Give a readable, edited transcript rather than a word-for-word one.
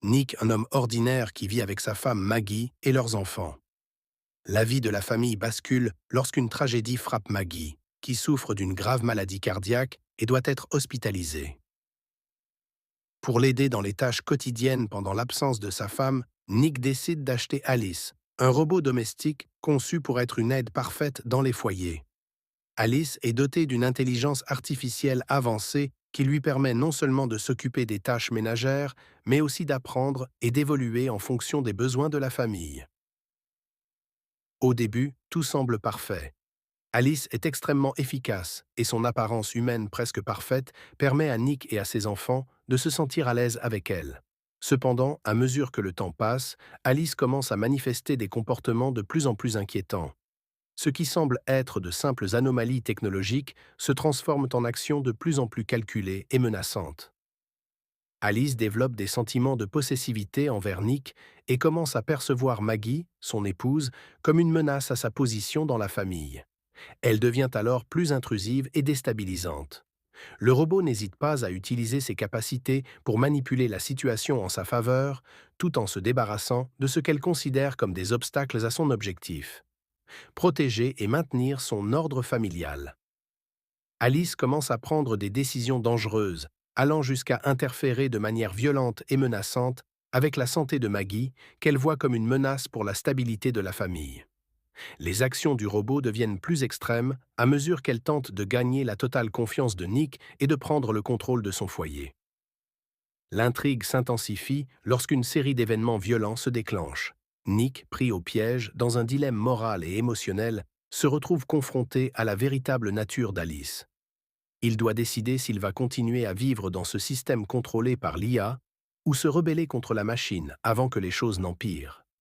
Nick, un homme ordinaire qui vit avec sa femme Maggie et leurs enfants. La vie de la famille bascule lorsqu'une tragédie frappe Maggie, qui souffre d'une grave maladie cardiaque et doit être hospitalisée. Pour l'aider dans les tâches quotidiennes pendant l'absence de sa femme, Nick décide d'acheter Alice, un robot domestique conçu pour être une aide parfaite dans les foyers. Alice est dotée d'une intelligence artificielle avancée qui lui permet non seulement de s'occuper des tâches ménagères, mais aussi d'apprendre et d'évoluer en fonction des besoins de la famille. Au début, tout semble parfait. Alice est extrêmement efficace et son apparence humaine presque parfaite permet à Nick et à ses enfants de se sentir à l'aise avec elle. Cependant, à mesure que le temps passe, Alice commence à manifester des comportements de plus en plus inquiétants. Ce qui semble être de simples anomalies technologiques se transforment en actions de plus en plus calculées et menaçantes. Alice développe des sentiments de possessivité envers Nick et commence à percevoir Maggie, son épouse, comme une menace à sa position dans la famille. Elle devient alors plus intrusive et déstabilisante. Le robot n'hésite pas à utiliser ses capacités pour manipuler la situation en sa faveur, tout en se débarrassant de ce qu'elle considère comme des obstacles à son objectif: protéger et maintenir son ordre familial. Alice commence à prendre des décisions dangereuses, allant jusqu'à interférer de manière violente et menaçante avec la santé de Maggie, qu'elle voit comme une menace pour la stabilité de la famille. Les actions du robot deviennent plus extrêmes à mesure qu'elle tente de gagner la totale confiance de Nick et de prendre le contrôle de son foyer. L'intrigue s'intensifie lorsqu'une série d'événements violents se déclenche. Nick, pris au piège dans un dilemme moral et émotionnel, se retrouve confronté à la véritable nature d'Alice. Il doit décider s'il va continuer à vivre dans ce système contrôlé par l'IA ou se rebeller contre la machine avant que les choses n'empirent.